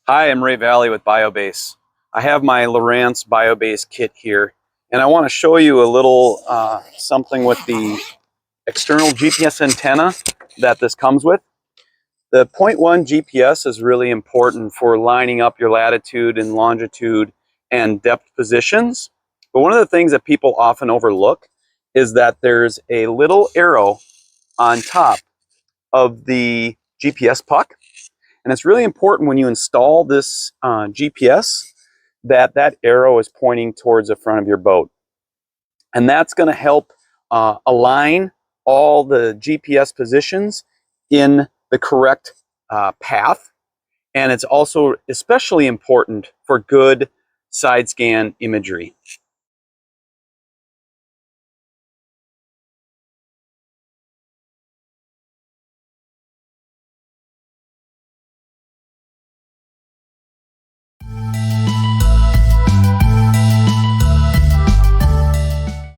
Hi, I'm Ray Valley with BioBase. I have my Lowrance BioBase kit here, and I want to show you a little something with the external GPS antenna that this comes with. The point 0.1 GPS is really important for lining up your latitude and longitude and depth positions. But one of the things that people often overlook is that there's a little arrow on top of the GPS puck. And it's really important when you install this GPS that that arrow is pointing towards the front of your boat. And that's going to help align all the GPS positions in the correct path. And it's also especially important for good side scan imagery.